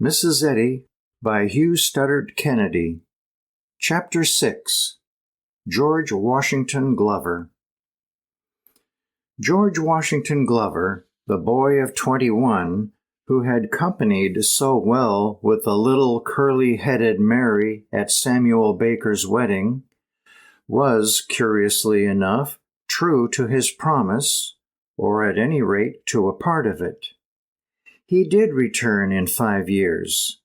Mrs. Eddy by Hugh Studdert Kennedy. Chapter 6. George Washington Glover. George Washington Glover, the boy of 21, who had companied so well with the little curly-headed Mary at Samuel Baker's wedding, was, curiously enough, true to his promise, or at any rate to a part of it. He did return in 5 years,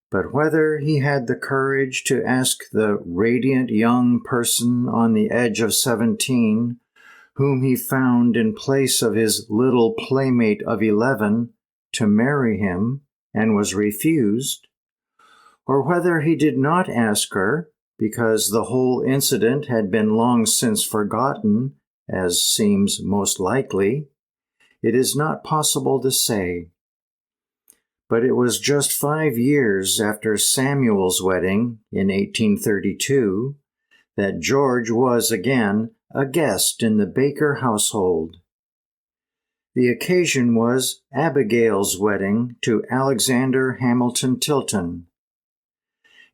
but whether he had the courage to ask the radiant young person on the edge of 17, whom he found in place of his little playmate of 11, to marry him, and was refused, or whether he did not ask her, because the whole incident had been long since forgotten, as seems most likely, it is not possible to say. But it was just 5 years after Samuel's wedding in 1832 that George was again a guest in the Baker household. The occasion was Abigail's wedding to Alexander Hamilton Tilton,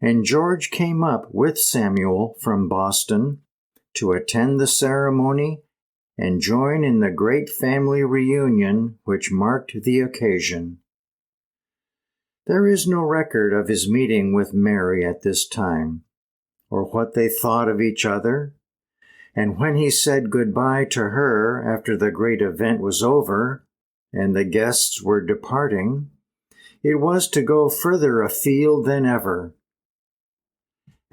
and George came up with Samuel from Boston to attend the ceremony and join in the great family reunion which marked the occasion. There is no record of his meeting with Mary at this time, or what they thought of each other, and when he said goodbye to her after the great event was over and the guests were departing, it was to go further afield than ever.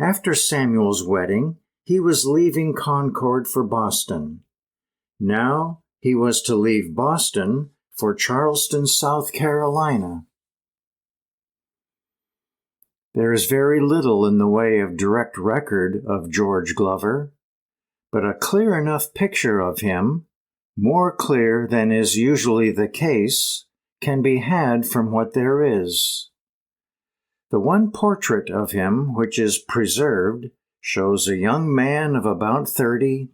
After Samuel's wedding, he was leaving Concord for Boston. Now he was to leave Boston for Charleston, South Carolina. There is very little in the way of direct record of George Glover, but a clear enough picture of him, more clear than is usually the case, can be had from what there is. The one portrait of him which is preserved shows a young man of about 30,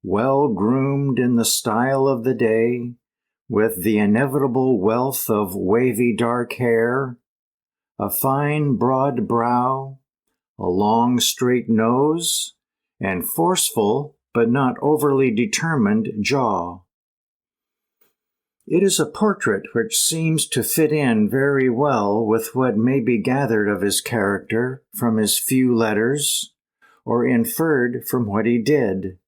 well groomed in the style of the day, with the inevitable wealth of wavy dark hair, a fine broad brow, a long straight nose, and forceful but not overly determined jaw. It is a portrait which seems to fit in very well with what may be gathered of his character from his few letters, or inferred from what he did.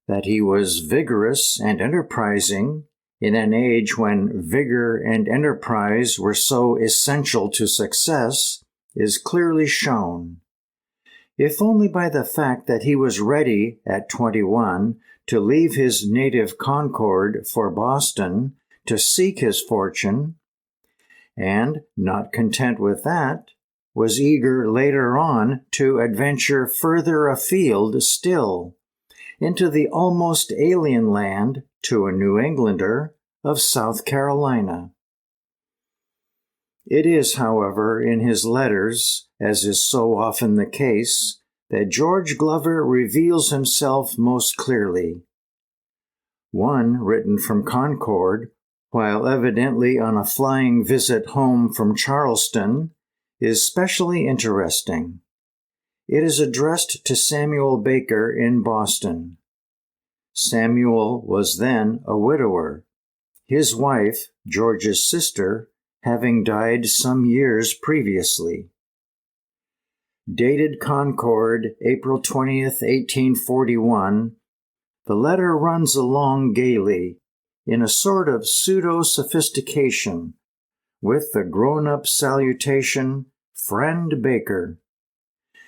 That he was vigorous and enterprising, in an age when vigor and enterprise were so essential to success, is clearly shown, if only by the fact that he was ready at 21 to leave his native Concord for Boston to seek his fortune, and, not content with that, was eager later on to adventure further afield still, into the almost alien land, to a New Englander, of South Carolina. It is, however, in his letters, as is so often the case, that George Glover reveals himself most clearly. One, written from Concord, while evidently on a flying visit home from Charleston, is specially interesting. It is addressed to Samuel Baker in Boston. Samuel was then a widower, his wife, George's sister, having died some years previously. Dated Concord, April 20th, 1841, the letter runs along gaily, in a sort of pseudo-sophistication, with the grown-up salutation, "Friend Baker,"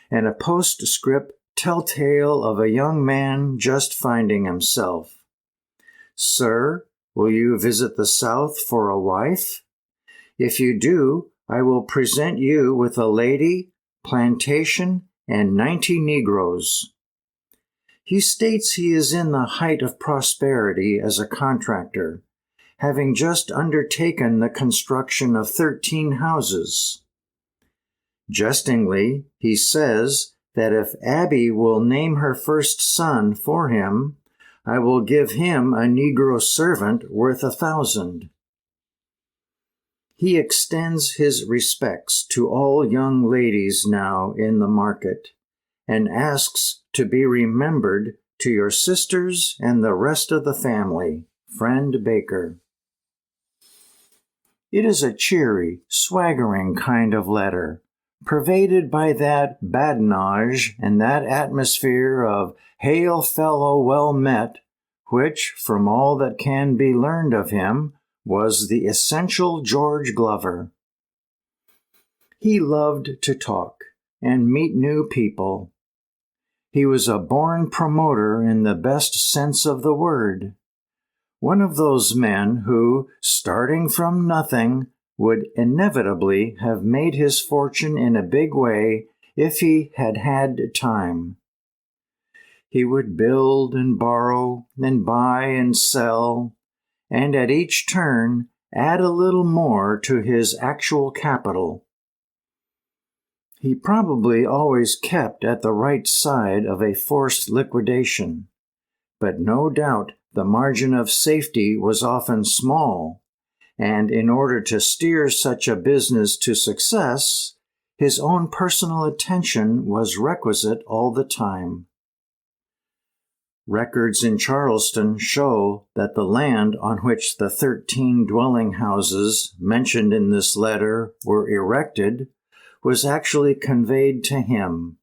and a postscript telltale of a young man just finding himself. "Sir, will you visit the South for a wife? If you do, I will present you with a lady, plantation, and 90 Negroes." He states he is in the height of prosperity as a contractor, having just undertaken the construction of 13 houses. Jestingly, he says that if Abby will name her first son for him, I will give him a Negro servant worth 1,000. he extends his respects to all young ladies now in the market, and asks to be remembered to your sisters and the rest of the family, friend Baker. It is a cheery, swaggering kind of letter, pervaded by that badinage and that atmosphere of hail fellow well met, which, from all that can be learned of him, was the essential George Glover. He loved to talk and meet new people. He was a born promoter in the best sense of the word. One of those men who, starting from nothing, would inevitably have made his fortune in a big way if he had had time. He would build and borrow and buy and sell, and at each turn add a little more to his actual capital. He probably always kept at the right side of a forced liquidation, but no doubt the margin of safety was often small, and in order to steer such a business to success, his own personal attention was requisite all the time. Records in Charleston show that the land on which the 13 dwelling houses mentioned in this letter were erected was actually conveyed to him.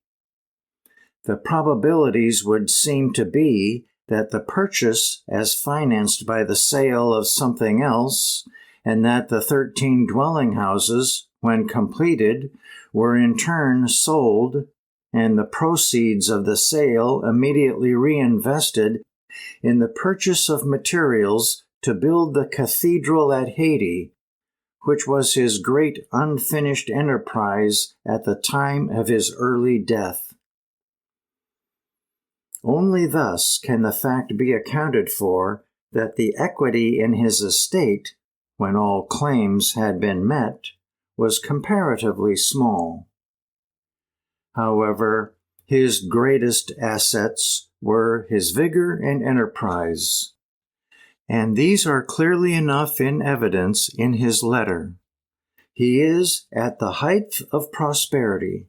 The probabilities would seem to be that the purchase as financed by the sale of something else, and that the 13 dwelling houses, when completed, were in turn sold, and the proceeds of the sale immediately reinvested in the purchase of materials to build the cathedral at Eddy, which was his great unfinished enterprise at the time of his early death. Only thus can the fact be accounted for that the equity in his estate, when all claims had been met, was comparatively small. However, his greatest assets were his vigor and enterprise, and these are clearly enough in evidence in his letter. He is at the height of prosperity.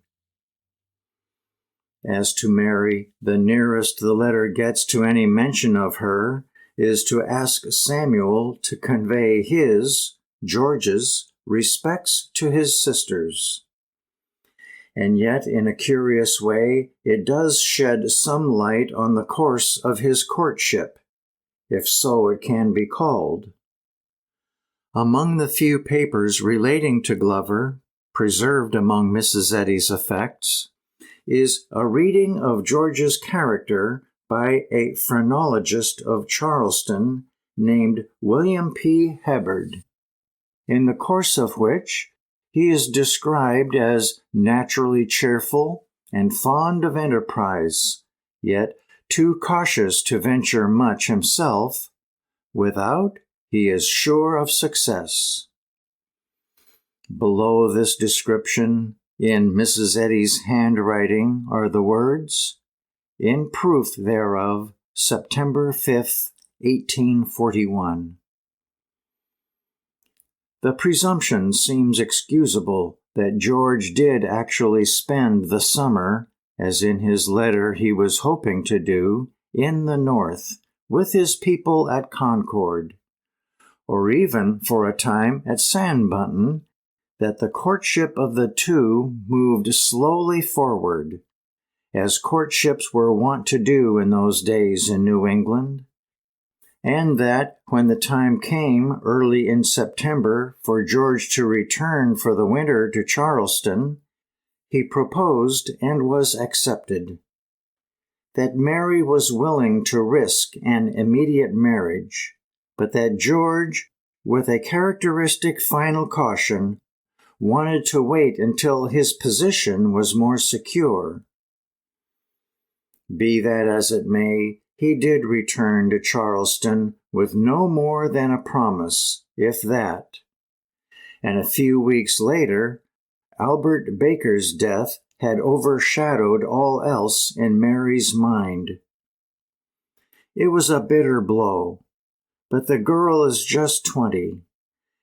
As to Mary, the nearest the letter gets to any mention of her is to ask Samuel to convey his, George's, respects to his sisters. And yet, in a curious way, it does shed some light on the course of his courtship, if so it can be called. Among the few papers relating to Glover, preserved among Mrs. Eddy's effects, is a reading of George's character by a phrenologist of Charleston named William P. Hebbard, in the course of which he is described as naturally cheerful and fond of enterprise, yet too cautious to venture much himself. Without, he is sure of success. Below this description, in Mrs. Eddy's handwriting, are the words, "In proof thereof, September 5th, 1841. The presumption seems excusable that George did actually spend the summer, as in his letter he was hoping to do, in the North, with his people at Concord, or even for a time at Sanbunton, that the courtship of the two moved slowly forward, as courtships were wont to do in those days in New England, and that when the time came early in September for George to return for the winter to Charleston, he proposed and was accepted. That Mary was willing to risk an immediate marriage, but that George, with a characteristic final caution, wanted to wait until his position was more secure. Be that as it may, he did return to Charleston with no more than a promise, if that. And a few weeks later, Albert Baker's death had overshadowed all else in Mary's mind. It was a bitter blow, but the girl is just 20,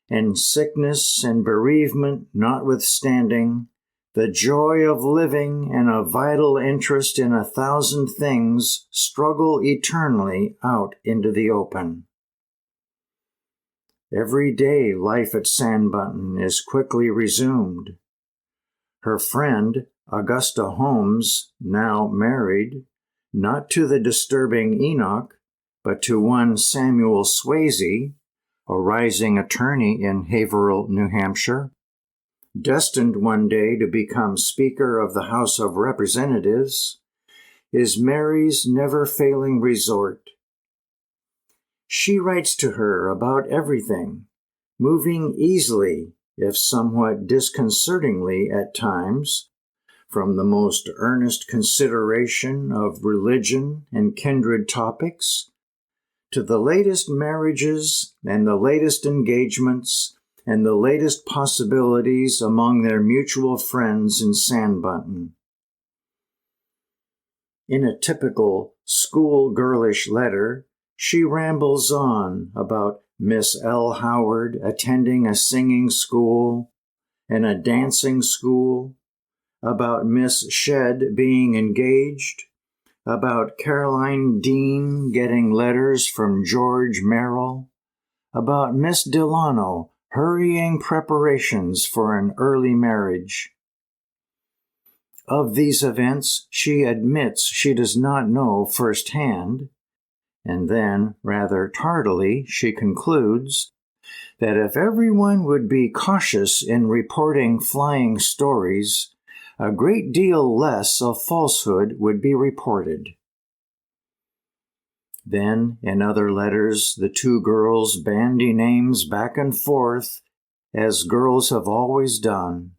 and sickness and bereavement notwithstanding, the joy of living and a vital interest in 1,000 things struggle eternally out into the open. Every day life at Sandbutton is quickly resumed. Her friend, Augusta Holmes, now married, not to the disturbing Enoch, but to one Samuel Swayze, a rising attorney in Haverhill, New Hampshire, destined one day to become Speaker of the House of Representatives, is Mary's never-failing resort. She writes to her about everything, moving easily, if somewhat disconcertingly at times, from the most earnest consideration of religion and kindred topics, to the latest marriages and the latest engagements and the latest possibilities among their mutual friends in Sandbutton. In a typical school-girlish letter, she rambles on about Miss L. Howard attending a singing school and a dancing school, about Miss Shedd being engaged, about Caroline Dean getting letters from George Merrill, about Miss Delano hurrying preparations for an early marriage. Of these events, she admits she does not know firsthand, and then, rather tardily, she concludes that if everyone would be cautious in reporting flying stories, a great deal less of falsehood would be reported. Then, in other letters, the two girls bandy names back and forth, as girls have always done.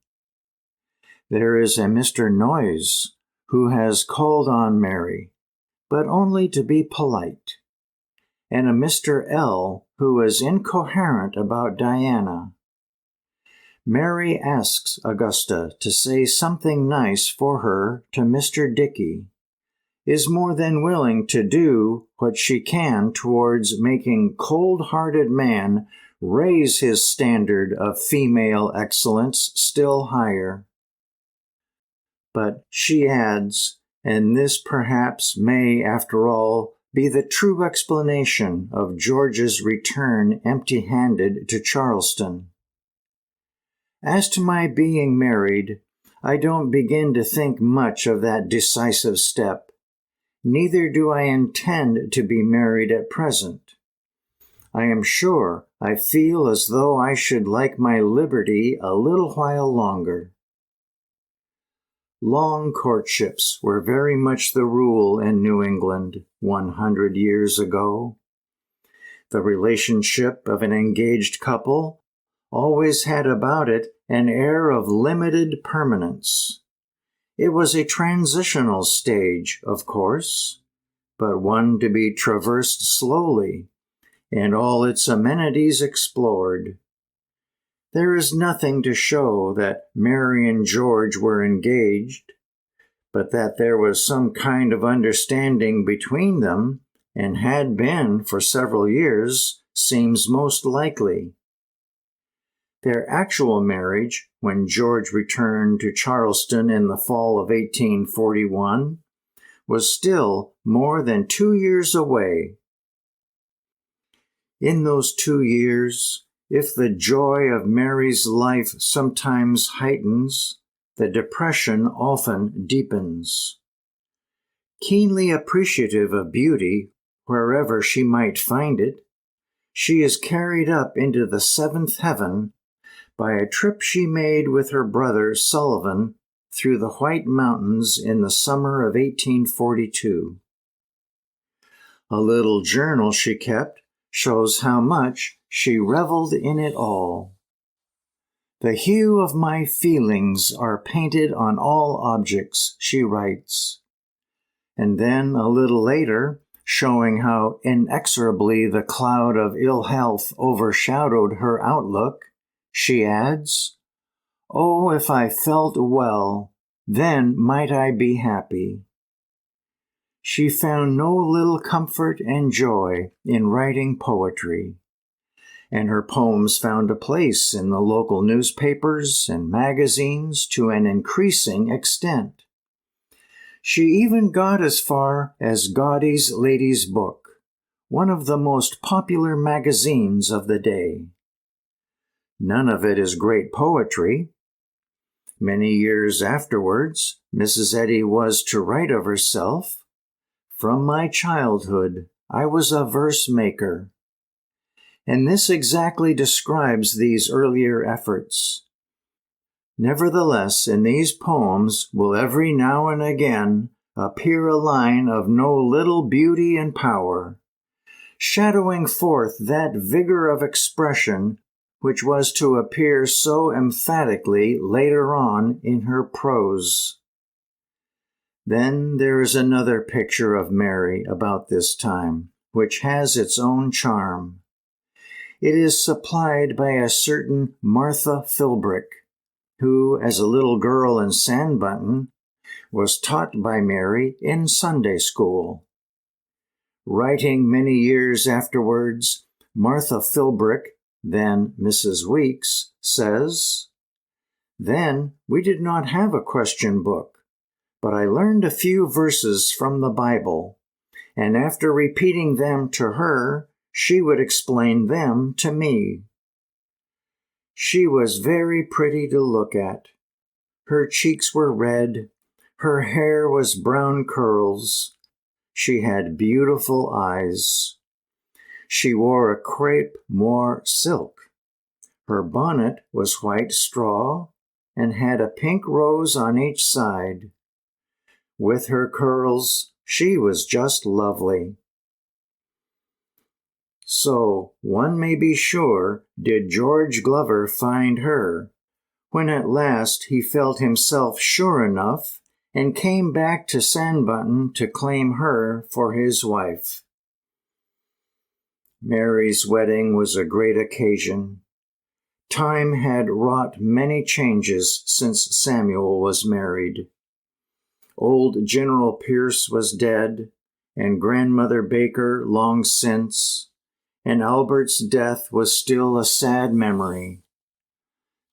There is a Mr. Noyes, who has called on Mary, but only to be polite, and a Mr. L., who is incoherent about Diana. Mary asks Augusta to say something nice for her to Mr. Dickey, is more than willing to do what she can towards making cold-hearted man raise his standard of female excellence still higher. But she adds, and this perhaps may, after all, be the true explanation of George's return empty-handed to Charleston. As to my being married, I don't begin to think much of that decisive step. Neither do I intend to be married at present. I am sure I feel as though I should like my liberty a little while longer. Long courtships were very much the rule in New England 100 years ago. The relationship of an engaged couple always had about it an air of limited permanence. It was a transitional stage, of course, but one to be traversed slowly, and all its amenities explored. There is nothing to show that Mary and George were engaged, but that there was some kind of understanding between them, and had been for several years, seems most likely. Their actual marriage, when George returned to Charleston in the fall of 1841, was still more than 2 years away. In those 2 years, if the joy of Mary's life sometimes heightens, the depression often deepens. Keenly appreciative of beauty, wherever she might find it, she is carried up into the seventh heaven by a trip she made with her brother Sullivan through the White Mountains in the summer of 1842. A little journal she kept shows how much she reveled in it all. The hue of my feelings are painted on all objects, she writes. And then, a little later, showing how inexorably the cloud of ill health overshadowed her outlook, she adds, "Oh, if I felt well, then might I be happy." She found no little comfort and joy in writing poetry, and her poems found a place in the local newspapers and magazines to an increasing extent. She even got as far as Godey's Lady's Book, one of the most popular magazines of the day. None of it is great poetry. Many years afterwards, Mrs. Eddy was to write of herself, "From my childhood, I was a verse maker." And this exactly describes these earlier efforts. Nevertheless, in these poems will every now and again appear a line of no little beauty and power, shadowing forth that vigor of expression which was to appear so emphatically later on in her prose. Then there is another picture of Mary about this time, which has its own charm. It is supplied by a certain Martha Philbrick, who, as a little girl in Sandbutton, was taught by Mary in Sunday school. Writing many years afterwards, Martha Philbrick, then Mrs. Weeks, says, "Then we did not have a question book, but I learned a few verses from the Bible, and after repeating them to her, she would explain them to me. She was very pretty to look at. Her cheeks were red, her hair was brown curls. She had beautiful eyes. She wore a crepe moire silk. Her bonnet was white straw and had a pink rose on each side. With her curls, she was just lovely." So, one may be sure, did George Glover find her, when at last he felt himself sure enough and came back to Sandbutton to claim her for his wife. Mary's wedding was a great occasion. Time had wrought many changes since Samuel was married. Old General Pierce was dead, and Grandmother Baker long since, and Albert's death was still a sad memory.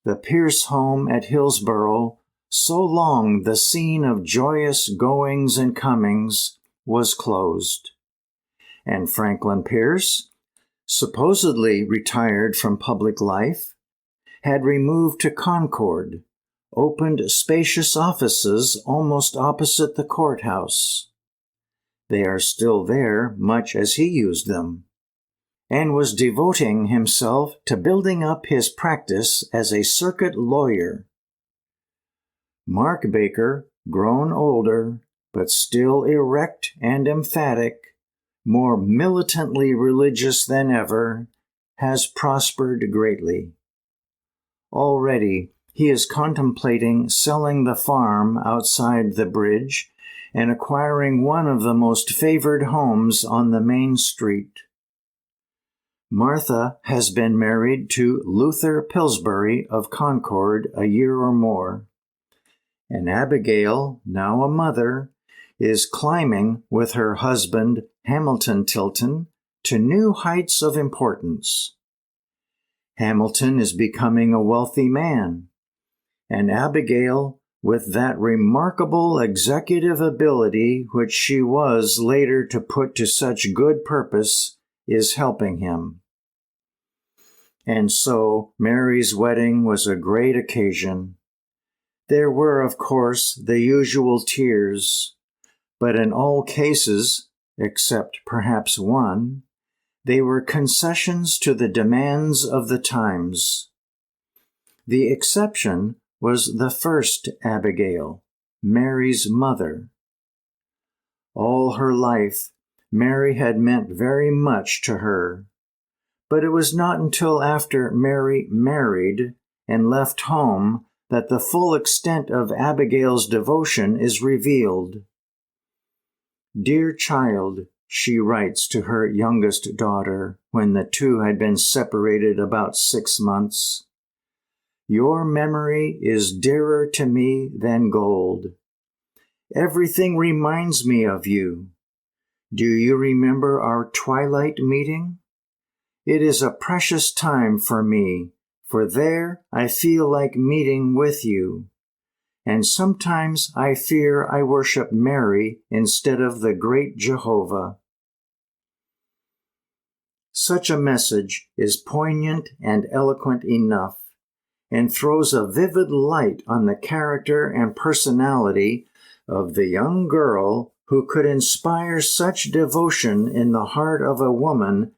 The Pierce home at Hillsborough, so long the scene of joyous goings and comings, was closed. And Franklin Pierce, supposedly retired from public life, had removed to Concord, opened spacious offices almost opposite the courthouse. They are still there, much as he used them, and was devoting himself to building up his practice as a circuit lawyer. Mark Baker, grown older, but still erect and emphatic, more militantly religious than ever, has prospered greatly. Already, he is contemplating selling the farm outside the bridge and acquiring one of the most favored homes on the main street. Martha has been married to Luther Pillsbury of Concord a year or more, and Abigail, now a mother, is climbing with her husband Hamilton Tilton to new heights of importance. Hamilton is becoming a wealthy man, and Abigail, with that remarkable executive ability which she was later to put to such good purpose, is helping him. And so Mary's wedding was a great occasion. There were, of course, the usual tears, but in all cases, except perhaps one, they were concessions to the demands of the times. The exception was the first Abigail, Mary's mother. All her life, Mary had meant very much to her, but it was not until after Mary married and left home that the full extent of Abigail's devotion is revealed. "Dear child," she writes to her youngest daughter when the two had been separated about 6 months, "your memory is dearer to me than gold. Everything reminds me of you. Do you remember our twilight meeting? It is a precious time for me, for there I feel like meeting with you. And sometimes I fear I worship Mary instead of the great Jehovah. Such a message is poignant and eloquent enough, and throws a vivid light on the character and personality of the young girl who could inspire such devotion in the heart of a woman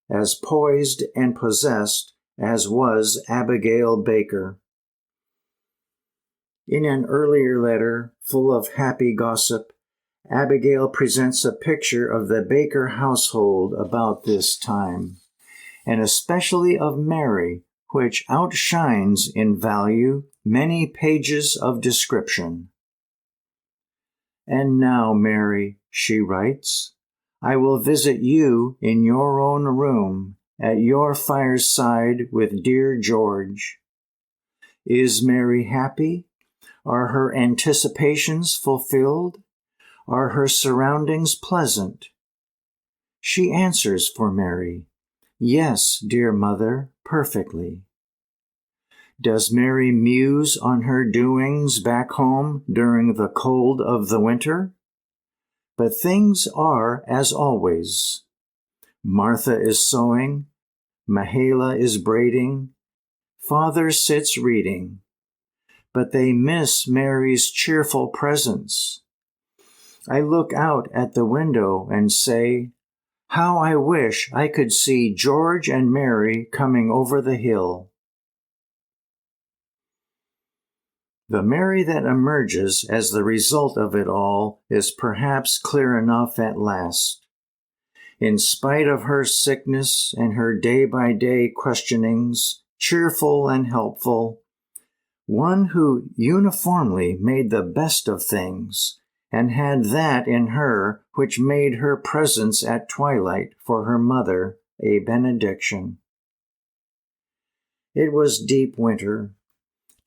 as poised and possessed as was Abigail Baker. In an earlier letter, full of happy gossip, Abigail presents a picture of the Baker household about this time, and especially of Mary, which outshines in value many pages of description. "And now, Mary," she writes, "I will visit you in your own room, at your fireside with dear George. Is Mary happy? Are her anticipations fulfilled? Are her surroundings pleasant?" She answers for Mary, "Yes, dear mother, perfectly." Does Mary muse on her doings back home during the cold of the winter? But things are as always. Martha is sewing, Mahala is braiding, Father sits reading. But they miss Mary's cheerful presence. I look out at the window and say, how I wish I could see George and Mary coming over the hill. The Mary that emerges as the result of it all is perhaps clear enough at last. In spite of her sickness and her day-by-day questionings, cheerful and helpful, one who uniformly made the best of things, and had that in her which made her presence at twilight for her mother a benediction. It was deep winter,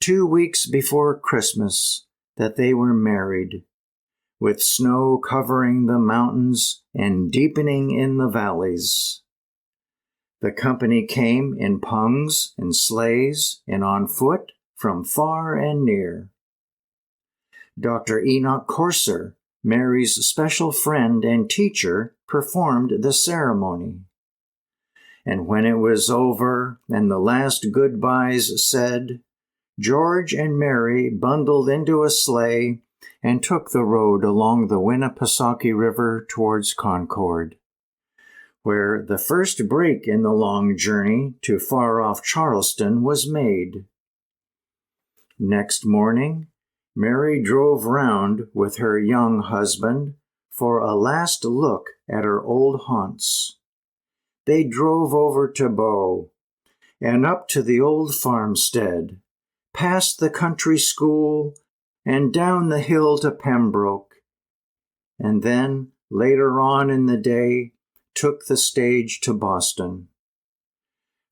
2 weeks before Christmas, that they were married, with snow covering the mountains and deepening in the valleys. The company came in pungs and sleighs and on foot from far and near. Dr. Enoch Corser, Mary's special friend and teacher, performed the ceremony. And when it was over and the last goodbyes said, George and Mary bundled into a sleigh and took the road along the Winnipesaukee River towards Concord, where the first break in the long journey to far-off Charleston was made. Next morning, Mary drove round with her young husband for a last look at her old haunts. They drove over to Bow and up to the old farmstead, past the country school, and down the hill to Pembroke, and then, later on in the day, took the stage to Boston.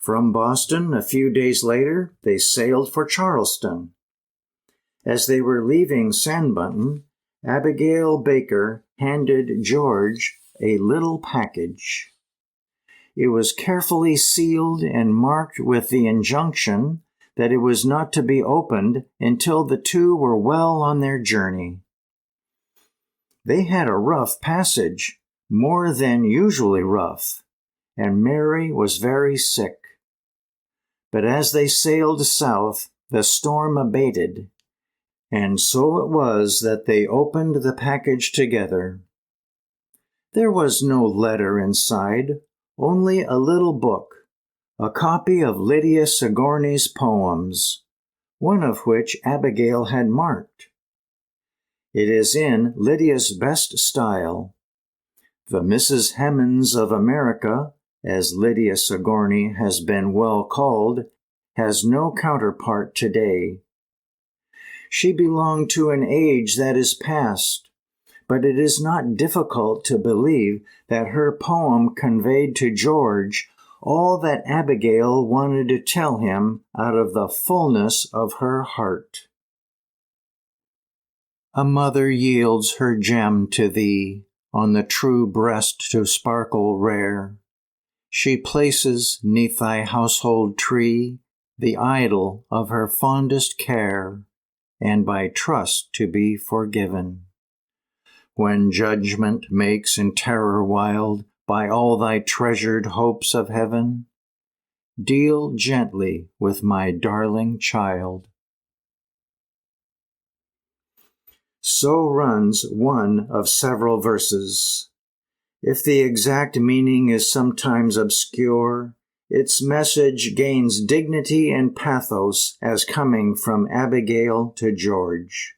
From Boston, a few days later, they sailed for Charleston. As they were leaving Sanbutton, Abigail Baker handed George a little package. It was carefully sealed and marked with the injunction that it was not to be opened until the two were well on their journey. They had a rough passage, more than usually rough, and Mary was very sick. But as they sailed south, the storm abated, and so it was that they opened the package together. There was no letter inside, only a little book, a copy of Lydia Sigourney's poems, one of which Abigail had marked. It is in Lydia's best style. The Mrs. Hemans of America, as Lydia Sigourney has been well called, has no counterpart today. She belonged to an age that is past, but it is not difficult to believe that her poem conveyed to George all that Abigail wanted to tell him out of the fullness of her heart. A mother yields her gem to thee, on the true breast to sparkle rare. She places 'neath thy household tree the idol of her fondest care, and by trust to be forgiven. When judgment makes in terror wild by all thy treasured hopes of heaven, deal gently with my darling child. So runs one of several verses. If the exact meaning is sometimes obscure, its message gains dignity and pathos as coming from Abigail to George.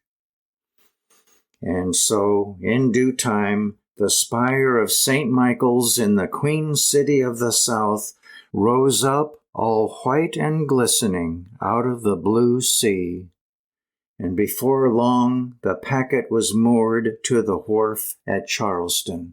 And so, in due time, the spire of St. Michael's in the Queen City of the South rose up all white and glistening out of the blue sea. And before long the packet was moored to the wharf at Charleston.